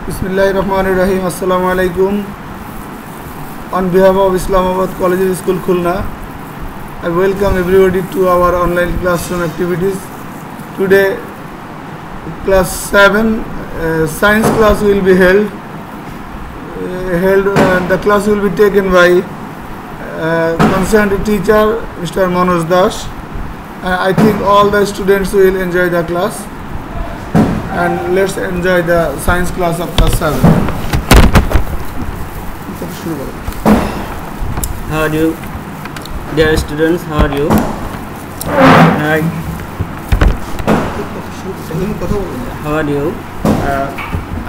Bismillahirrahmanirrahim. Assalamu alaikum. On behalf of Islamabad College School Khulna, I welcome everybody to our online classroom activities. Today, class 7 science class will be held. The class will be taken by concerned teacher Mr. Manoj Das. I think all the students will enjoy the class. And let's enjoy the science class of class 7. How are you, dear students? How are you? How are you?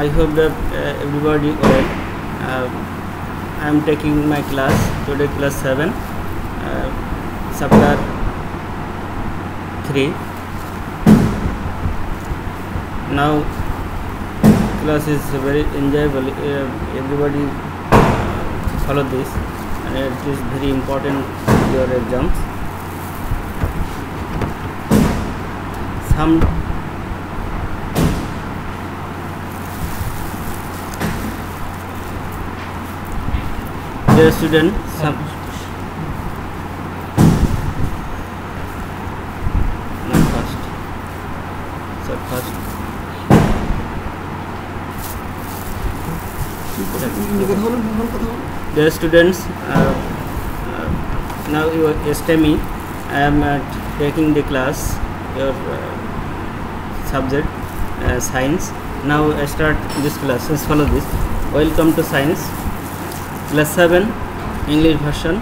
I hope that everybody well. I am taking my class today, class 7, chapter 3. Now class is very enjoyable. Everybody follow this, and it is very important for your exams. Some dear students, first. Dear students, now you STEMI. I am taking the class your subject science. Now I start this class. Let's follow this. Welcome to science class 7 English version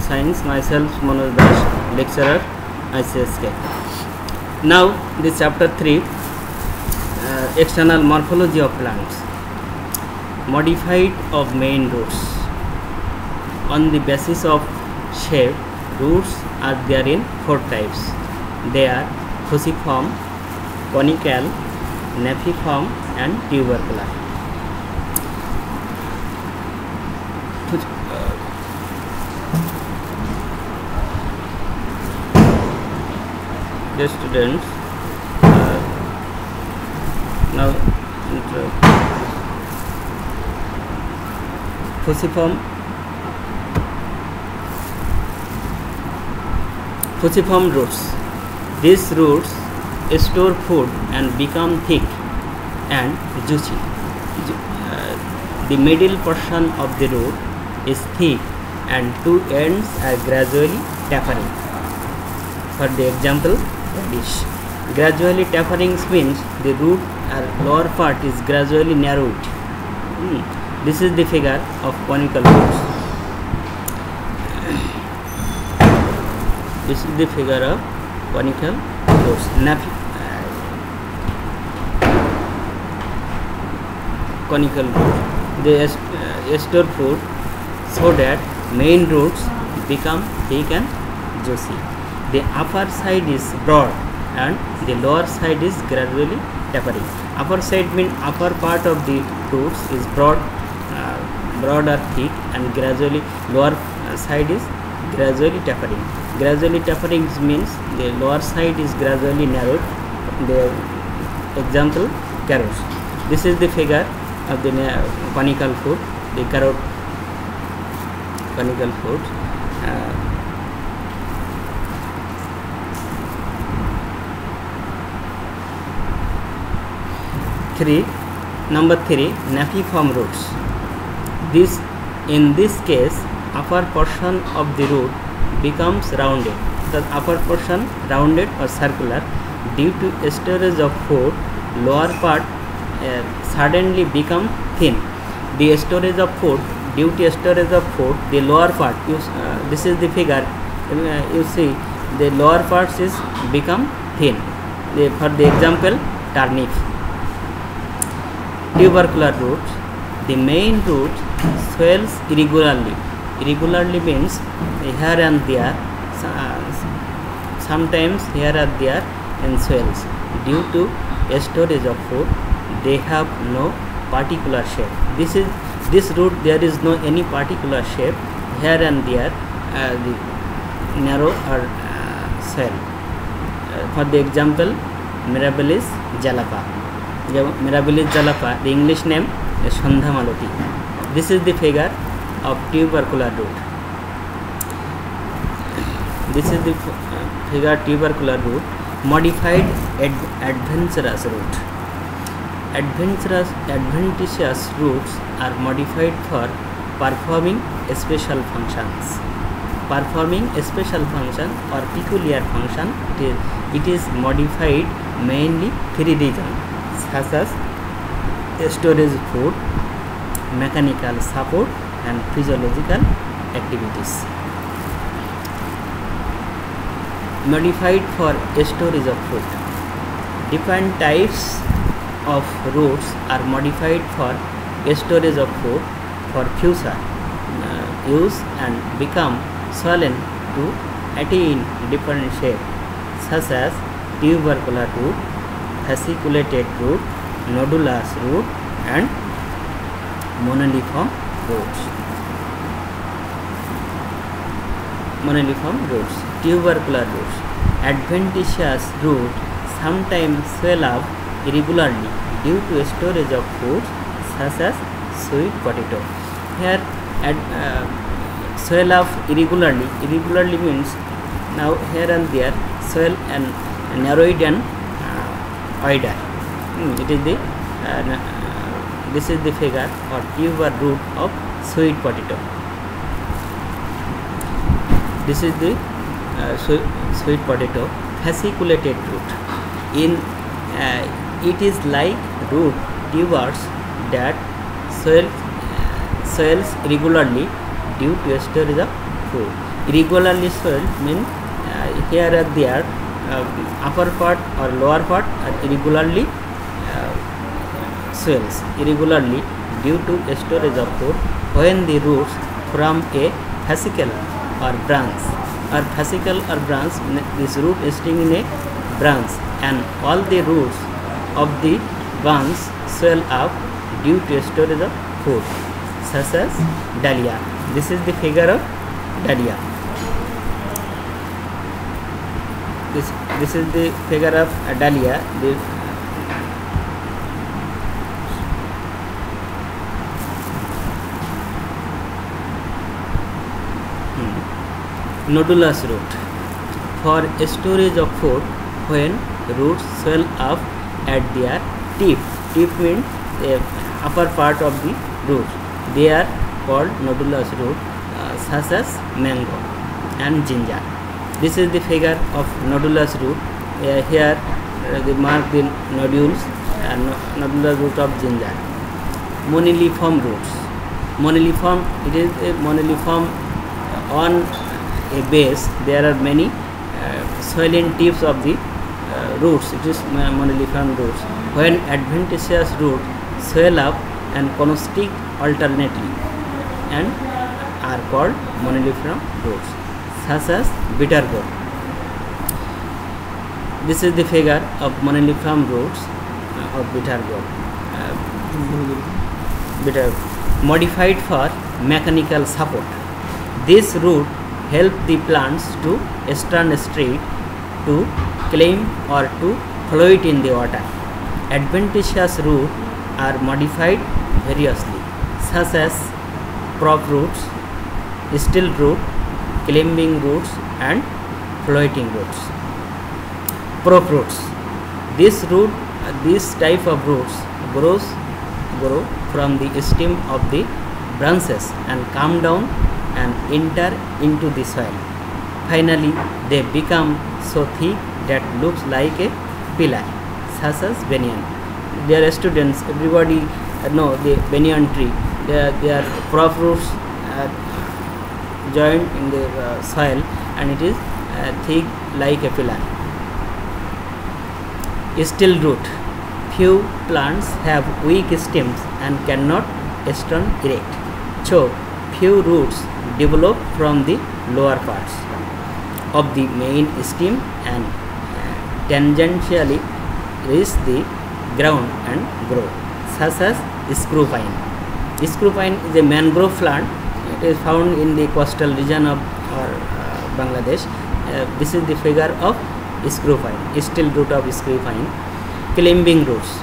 science. Myself Manoj Das, lecturer ICSK. Now this chapter 3, external morphology of plants. Modified of main roots. On the basis of shape, roots are there in 4 types. They are fusiform, conical, napiform and tubercular. Dear students, now fusiform roots. These roots store food and become thick and juicy. The middle portion of the root is thick and two ends are gradually tapering. For the example, radish. Gradually tapering means the root or lower part is gradually narrowed. This is the figure of conical roots. This is the figure of conical roots. Conical roots. They store food so that main roots become thick and juicy. The upper side is broad and the lower side is gradually tapering. Upper side means upper part of the roots is broad or thick, and gradually lower side is gradually tapering. Gradually tapering means the lower side is gradually narrowed. The example, carrots. This is the figure of the conical food, the carrot conical food. Number 3, napiform roots. In this case, upper portion of the root becomes rounded. The upper portion rounded or circular due to storage of food. Lower part suddenly become thin. The storage of food, due to storage of food, the lower part. This is the figure. You see, the lower parts is become thin. For the example, turnip. Tubercular roots. The main root swells irregularly. Irregularly means here and there, sometimes here and there, and swells. Due to storage of food, they have no particular shape. This root, there is no any particular shape. Here and there, the narrow or swell. For the example, Mirabilis jalapa. Mirabilis jalapa, the English name is Shandha Maloti. This is the figure of tubercular root. This is the figure tubercular root, modified adventitious root. Adventitious roots are modified for performing special functions. Performing a special function or peculiar function, it is modified mainly 3 reasons such as storage food, mechanical support and physiological activities. Modified for storage of food. Different types of roots are modified for storage of food for future use and become swollen to attain different shape such as tubercular root, fasciculated root, nodulous root and moniliform roots. Moniliform roots, tubercular roots. Adventitious root sometimes swell up irregularly due to storage of foods such as sweet potato. Here swell up irregularly. Irregularly means now here and there swell and narrowed and wider. It is the this is the figure or tuber root of sweet potato. This is the sweet potato, fasciculated root. It is like root tubers that swells regularly due to storage of food. Irregularly swelled means here and there upper part or lower part are irregularly swells irregularly due to storage of food when the roots from a fascicle or branch this root is sitting in a branch and all the roots of the branch swell up due to storage of food such as dahlia. This is the figure of dahlia. This is the figure of dahlia. Nodulous root for storage of food when roots swell up at their tip. Tip means the upper part of the root. They are called nodulous root such as mango and ginger. This is the figure of nodulous root. Here they mark the nodules and nodulous root of ginger. Moniliform roots. Moniliform, it is a moniliform on a base. There are many swelling tips of the roots. It is moniliform roots. When adventitious roots swell up and constrict alternately and are called moniliform roots such as bitter gourd. This is the figure of moniliform roots of bitter gourd. Modified for mechanical support. This root help the plants to stand straight, to climb or to float in the water. Adventitious roots are modified variously such as prop roots, still root, climbing roots and floating roots. Prop roots. This type of roots grow from the stem of the branches and come down and enter into the soil. Finally, they become so thick that looks like a pillar, such as banyan. Dear students, everybody know the banyan tree. Their prop roots joined in the soil, and it is thick like a pillar. Still root. Few plants have weak stems and cannot stand erect. So, few roots develop from the lower parts of the main stem and tangentially reach the ground and grow, such as screw pine. Screw pine is a mangrove plant. It is found in the coastal region of Bangladesh. This is the figure of screw pine, still root of screw pine. Climbing roots.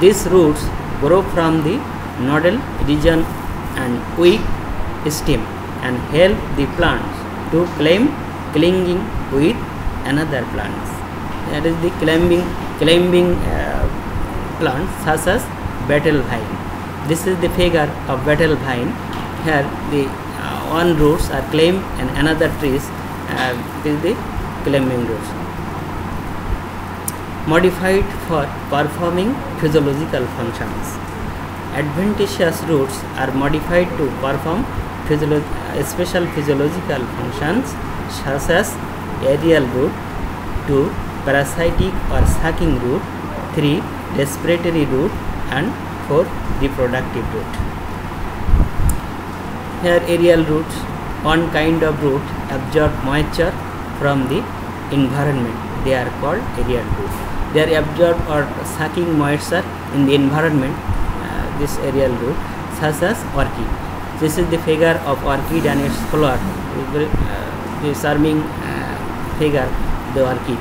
These roots grow from the nodal region and weak stem and help the plants to clinging with another plants. That is the climbing plants such as betel vine. This is the figure of betel vine. Here the one roots are climbed and another trees is the climbing roots. Modified for performing physiological functions. Adventitious roots are modified to perform special physiological functions such as aerial root, 2 parasitic or sucking root, 3 respiratory root, and 4 reproductive root. Here aerial roots, one kind of root absorb moisture from the environment. They are called aerial roots. They are absorbed or sucking moisture in the environment. This aerial root, such as orchid. This is the figure of orchid and its flower. The charming figure, the orchid.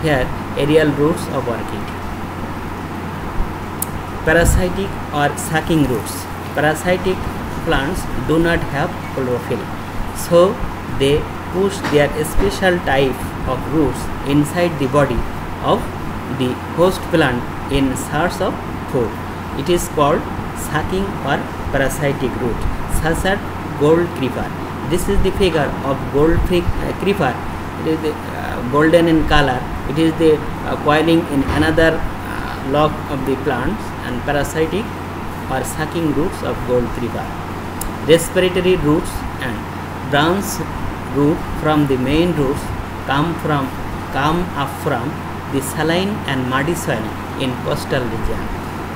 Here aerial roots of orchid. Parasitic or sucking roots. Parasitic plants do not have chlorophyll, so they push their special type of roots inside the body of the host plant in search of food. It is called sucking or parasitic root, such as gold creeper. This is the figure of gold creeper. It is the golden in color. It is the coiling in another log of the plants, and parasitic or sucking roots of gold creeper. Respiratory roots and branch root from the main roots come up from the saline and muddy soil in coastal region.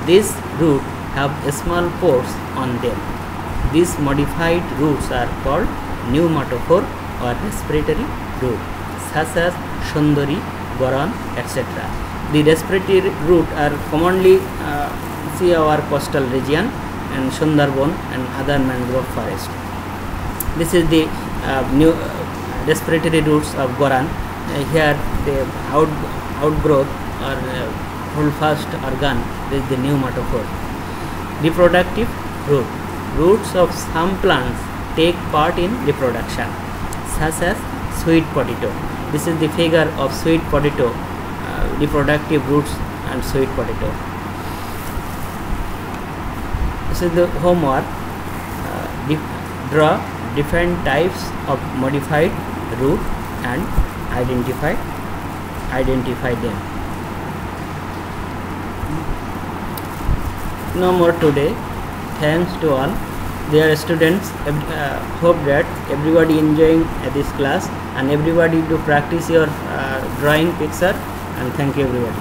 These roots have small pores on them. These modified roots are called pneumatophore or respiratory root, such as Sundari, Goran, etc. The respiratory root are commonly see our coastal region and Sundarban and other mangrove forest. This is the new respiratory roots of Goran. Here the outgrowth or holdfast organ is the pneumatophore. Reproductive root. Roots of some plants take part in reproduction, such as sweet potato. This is the figure of sweet potato, reproductive roots and sweet potato. This is the homework. Draw different types of modified root and identify them. No more today. Thanks to all. Dear students, hope that everybody enjoying this class and everybody to practice your drawing picture, and thank you everybody.